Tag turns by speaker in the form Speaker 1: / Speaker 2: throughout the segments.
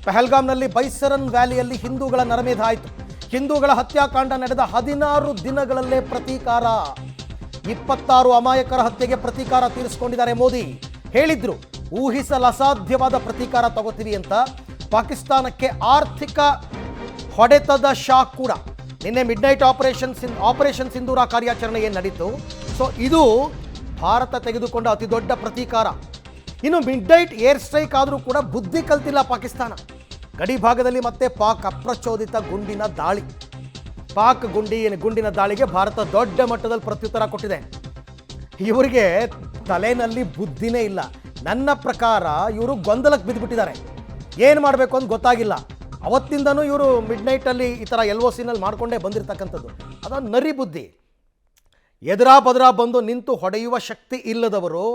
Speaker 1: ಪಹಲ್ಗಾಮ್ನಲ್ಲಿ ಬೈಸರನ್ ವ್ಯಾಲಿಯಲ್ಲಿ ಹಿಂದೂಗಳ ನರಮೇಧ ಆಯಿತು. ಹಿಂದೂಗಳ ಹತ್ಯಾಕಾಂಡ ನಡೆದ 16 ದಿನಗಳಲ್ಲೇ ಪ್ರತೀಕಾರ. 26 ಅಮಾಯಕರ ಹತ್ಯೆಗೆ ಪ್ರತೀಕಾರ ತೀರಿಸಿಕೊಂಡಿದ್ದಾರೆ ಮೋದಿ. ಹೇಳಿದ್ರು ಊಹಿಸಲು ಅಸಾಧ್ಯವಾದ ಪ್ರತೀಕಾರ ತಗೋತೀವಿ ಅಂತ. ಪಾಕಿಸ್ತಾನಕ್ಕೆ ಆರ್ಥಿಕ ಹೊಡೆತದ ಶಾಕ್ ಕೂಡ. ನಿನ್ನೆ ಮಿಡ್ನೈಟ್ ಆಪರೇಷನ್ ಸಿಂಧೂರ ಕಾರ್ಯಾಚರಣೆ ಏನು ನಡೀತು, ಸೊ ಇದು ಭಾರತ ತೆಗೆದುಕೊಂಡ ಅತಿ ದೊಡ್ಡ ಪ್ರತೀಕಾರ. ಇನ್ನು ಮಿಡ್ನೈಟ್ ಏರ್ ಸ್ಟ್ರೈಕ್ ಆದರೂ ಕೂಡ ಬುದ್ಧಿ ಕಲ್ತಿಲ್ಲ ಪಾಕಿಸ್ತಾನ. ಗಡಿ ಭಾಗದಲ್ಲಿ ಮತ್ತೆ ಪಾಕ್ ಅಪ್ರಚೋದಿತ ಗುಂಡಿನ ದಾಳಿ. ಪಾಕ್ ಗುಂಡಿನ ದಾಳಿಗೆ ಭಾರತ ದೊಡ್ಡ ಮಟ್ಟದಲ್ಲಿ ಪ್ರತ್ಯುತ್ತರ ಕೊಟ್ಟಿದೆ. ಇವರಿಗೆ ತಲೆನಲ್ಲಿ ಬುದ್ಧಿನೇ ಇಲ್ಲ. ನನ್ನ ಪ್ರಕಾರ ಇವರು ಗೊಂದಲಕ್ಕೆ ಬಿದ್ದುಬಿಟ್ಟಿದ್ದಾರೆ. ಏನು ಮಾಡಬೇಕು ಅಂತ ಗೊತ್ತಾಗಿಲ್ಲ. ಅವತ್ತಿಂದನೂ ಇವರು ಮಿಡ್ನೈಟಲ್ಲಿ ಈ ಥರ LOCನಲ್ಲಿ ಮಾಡಿಕೊಂಡೇ ಬಂದಿರತಕ್ಕಂಥದ್ದು. ಅದೊಂದು ನರಿ ಬುದ್ಧಿ. ಎದುರಾ ಬದರಾ ಬಂದು ನಿಂತು ಹೊಡೆಯುವ ಶಕ್ತಿ ಇಲ್ಲದವರು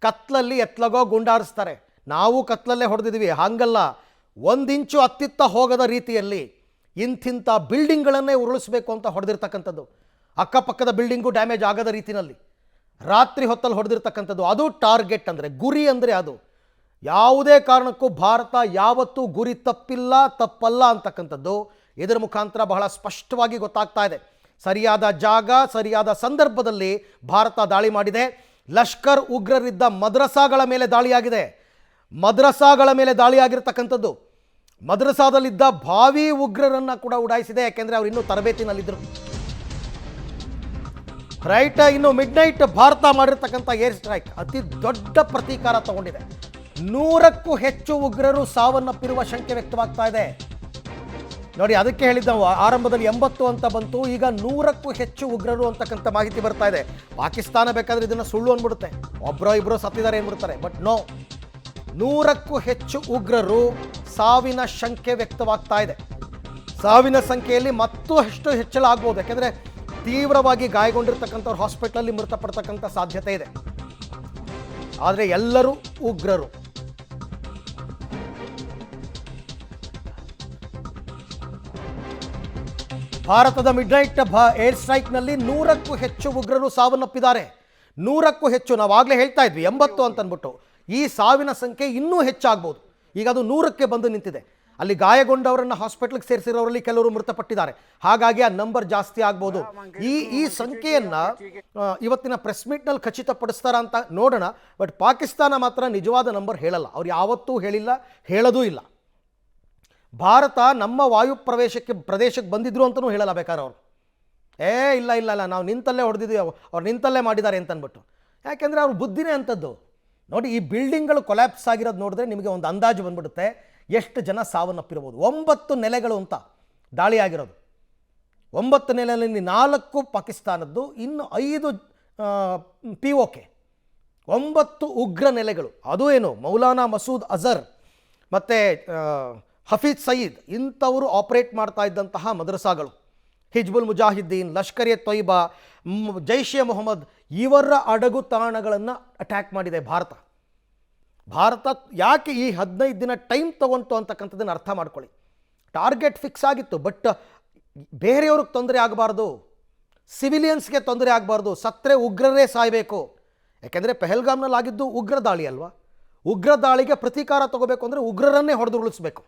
Speaker 1: ಕತ್ಲಲ್ಲಿ ಎತ್ಲಗೋ ಗುಂಡಾರಿಸ್ತಾರೆ. ನಾವು ಕತ್ಲಲ್ಲೇ ಹೊಡೆದಿದ್ದೀವಿ, ಹಾಗಲ್ಲ. 1 ಇಂಚು ಅತ್ತಿತ್ತ ಹೋಗದ ರೀತಿಯಲ್ಲಿ ಇಂಥಿಂಥ ಬಿಲ್ಡಿಂಗ್ಗಳನ್ನೇ ಉರುಳಿಸ್ಬೇಕು ಅಂತ ಹೊಡೆದಿರ್ತಕ್ಕಂಥದ್ದು. ಅಕ್ಕಪಕ್ಕದ ಬಿಲ್ಡಿಂಗು ಡ್ಯಾಮೇಜ್ ಆಗದ ರೀತಿಯಲ್ಲಿ ರಾತ್ರಿ ಹೊತ್ತಲ್ಲಿ ಹೊಡೆದಿರ್ತಕ್ಕಂಥದ್ದು. ಅದು ಟಾರ್ಗೆಟ್ ಅಂದರೆ, ಗುರಿ ಅಂದರೆ ಅದು. ಯಾವುದೇ ಕಾರಣಕ್ಕೂ ಭಾರತ ಯಾವತ್ತೂ ಗುರಿ ತಪ್ಪಲ್ಲ ಅಂತಕ್ಕಂಥದ್ದು ಇದರ ಮುಖಾಂತರ ಬಹಳ ಸ್ಪಷ್ಟವಾಗಿ ಗೊತ್ತಾಗ್ತಾ ಇದೆ. ಸರಿಯಾದ ಜಾಗ, ಸರಿಯಾದ ಸಂದರ್ಭದಲ್ಲಿ ಭಾರತ ದಾಳಿ ಮಾಡಿದೆ. ಲಷ್ಕರ್ ಉಗ್ರರಿದ್ದ ಮದ್ರಸಾಗಳ ಮೇಲೆ ದಾಳಿಯಾಗಿದೆ. ಮದ್ರಸಾಗಳ ಮೇಲೆ ದಾಳಿಯಾಗಿರ್ತಕ್ಕಂಥದ್ದು. ಮದ್ರಸಾದಲ್ಲಿದ್ದ ಭಾವಿ ಉಗ್ರರನ್ನು ಕೂಡ ಉಡಾಯಿಸಿದೆ. ಯಾಕೆಂದರೆ ಅವರು ಇನ್ನೂ ತರಬೇತಿನಲ್ಲಿದ್ದರು. ರೈಟ್. ಇನ್ನು ಮಿಡ್ನೈಟ್ ಭಾರತ ಮಾಡಿರ್ತಕ್ಕಂಥ ಏರ್ ಸ್ಟ್ರೈಕ್ ಅತಿ ದೊಡ್ಡ ಪ್ರತೀಕಾರ ತಗೊಂಡಿದೆ. 100ಕ್ಕೂ ಹೆಚ್ಚು ಉಗ್ರರು ಸಾವನ್ನಪ್ಪಿರುವ ಶಂಕೆ ವ್ಯಕ್ತವಾಗ್ತಾ ಇದೆ. ನೋಡಿ, ಅದಕ್ಕೆ ಹೇಳಿದ್ದ ನಾವು ಆರಂಭದಲ್ಲಿ 80 ಅಂತ ಬಂತು, ಈಗ 100ಕ್ಕೂ ಹೆಚ್ಚು ಉಗ್ರರು ಅಂತಕ್ಕಂಥ ಮಾಹಿತಿ ಬರ್ತಾ ಇದೆ. ಪಾಕಿಸ್ತಾನ ಬೇಕಾದರೆ ಇದನ್ನು ಸುಳ್ಳು ಅಂದ್ಬಿಡುತ್ತೆ, ಒಬ್ಬರೋ ಇಬ್ಬರೋ ಸತ್ತಿದ್ದಾರೆ ಅಂದ್ಬಿಡ್ತಾರೆ. ಬಟ್ ನೋ, 100ಕ್ಕೂ ಹೆಚ್ಚು ಉಗ್ರರು ಸಾವಿನ ಶಂಕೆ ವ್ಯಕ್ತವಾಗ್ತಾ ಇದೆ. ಸಾವಿನ ಸಂಖ್ಯೆಯಲ್ಲಿ ಮತ್ತಷ್ಟು ಹೆಚ್ಚಳ ಆಗ್ಬೋದು. ಯಾಕೆಂದರೆ ತೀವ್ರವಾಗಿ ಗಾಯಗೊಂಡಿರ್ತಕ್ಕಂಥವ್ರು ಹಾಸ್ಪಿಟಲಲ್ಲಿ ಮೃತಪಡ್ತಕ್ಕಂಥ ಸಾಧ್ಯತೆ ಇದೆ. ಆದರೆ ಎಲ್ಲರೂ ಉಗ್ರರು. ಭಾರತದ ಮಿಡ್ನೈಟ್ ಏರ್ ಸ್ಟ್ರೈಕ್ನಲ್ಲಿ 100ಕ್ಕೂ ಹೆಚ್ಚು ಉಗ್ರರು ಸಾವನ್ನಪ್ಪಿದ್ದಾರೆ. 100ಕ್ಕೂ ಹೆಚ್ಚು. ನಾವು ಆಗಲೇ ಹೇಳ್ತಾ ಇದ್ವಿ 80 ಅಂತಂದ್ಬಿಟ್ಟು. ಈ ಸಾವಿನ ಸಂಖ್ಯೆ ಇನ್ನೂ ಹೆಚ್ಚಾಗ್ಬೋದು. ಈಗ ಅದು 100ಕ್ಕೆ ಬಂದು ನಿಂತಿದೆ. ಅಲ್ಲಿ ಗಾಯಗೊಂಡವರನ್ನು ಹಾಸ್ಪಿಟಲ್ಗೆ ಸೇರಿಸಿರೋರಲ್ಲಿ ಕೆಲವರು ಮೃತಪಟ್ಟಿದ್ದಾರೆ. ಹಾಗಾಗಿ ಆ ನಂಬರ್ ಜಾಸ್ತಿ ಆಗ್ಬೋದು. ಈ ಸಂಖ್ಯೆಯನ್ನು ಇವತ್ತಿನ ಪ್ರೆಸ್ ಮೀಟ್ನಲ್ಲಿ ಖಚಿತಪಡಿಸ್ತಾರ ಅಂತ ನೋಡೋಣ. ಬಟ್ ಪಾಕಿಸ್ತಾನ ಮಾತ್ರ ನಿಜವಾದ ನಂಬರ್ ಹೇಳಲ್ಲ. ಅವ್ರು ಯಾವತ್ತೂ ಹೇಳಿಲ್ಲ, ಹೇಳೋದೂ ಇಲ್ಲ. ಭಾರತ ನಮ್ಮ ವಾಯು ಪ್ರದೇಶಕ್ಕೆ ಬಂದಿದ್ರು ಅಂತಲೂ ಹೇಳಲ್ಲ ಬೇಕಾದ್ರೆ ಅವರು. ಇಲ್ಲ ನಾವು ನಿಂತಲ್ಲೇ ಹೊಡೆದಿದ್ವಿ, ಅವ್ರು ನಿಂತಲ್ಲೇ ಮಾಡಿದ್ದಾರೆ ಅಂತಂದ್ಬಿಟ್ಟು. ಯಾಕೆಂದರೆ ಅವ್ರ ಬುದ್ಧಿನೇ ಅಂಥದ್ದು. ನೋಡಿ, ಈ ಬಿಲ್ಡಿಂಗ್ಗಳು ಕೊಲ್ಯಾಪ್ಸ್ ಆಗಿರೋದು ನೋಡಿದ್ರೆ ನಿಮಗೆ ಒಂದು ಅಂದಾಜು ಬಂದ್ಬಿಡುತ್ತೆ ಎಷ್ಟು ಜನ ಸಾವನ್ನಪ್ಪಿರ್ಬೋದು. 9 ನೆಲೆಗಳು ಅಂತ ದಾಳಿ ಆಗಿರೋದು. 9 ನೆಲೆಯಲ್ಲಿ 4 ಪಾಕಿಸ್ತಾನದ್ದು, ಇನ್ನು 5 POK. 9 ಉಗ್ರ ನೆಲೆಗಳು. ಅದು ಏನು, ಮೌಲಾನಾ ಮಸೂದ್ ಅಜರ್ ಮತ್ತು ಹಫೀಜ್ ಸಯೀದ್ ಇಂಥವರು ಆಪರೇಟ್ ಮಾಡ್ತಾ ಇದ್ದಂತಹ ಮದ್ರಸಾಗಳು. ಹಿಜ್ಬುಲ್ ಮುಜಾಹಿದ್ದೀನ್, ಲಷ್ಕರ್ ಎ ತೊಯ್ಬಾ, ಜೈಷ್ ಎ ಮೊಹಮ್ಮದ್ ಇವರ ಅಡಗು ತಾಣಗಳನ್ನು ಅಟ್ಯಾಕ್ ಮಾಡಿದೆ ಭಾರತ. ಯಾಕೆ ಈ 15 ದಿನ ಟೈಮ್ ತಗೊಂತು ಅಂತಕ್ಕಂಥದ್ದನ್ನು ಅರ್ಥ ಮಾಡ್ಕೊಳ್ಳಿ. ಟಾರ್ಗೆಟ್ ಫಿಕ್ಸ್ ಆಗಿತ್ತು, ಬಟ್ ಬೇರೆಯವ್ರಿಗೆ ತೊಂದರೆ ಆಗಬಾರ್ದು, ಸಿವಿಲಿಯನ್ಸ್ಗೆ ತೊಂದರೆ ಆಗಬಾರ್ದು. ಸತ್ತರೆ ಉಗ್ರರೇ ಸಾಯಬೇಕು. ಯಾಕೆಂದರೆ ಪಹಲ್ಗಾಮ್ನಲ್ಲಿ ಆಗಿದ್ದು ಉಗ್ರ ದಾಳಿ ಅಲ್ವಾ. ಉಗ್ರ ದಾಳಿಗೆ ಪ್ರತೀಕಾರ ತಗೋಬೇಕು ಅಂದರೆ ಉಗ್ರರನ್ನೇ ಹೊಡೆದು ಉಳಿಸ್ಬೇಕು.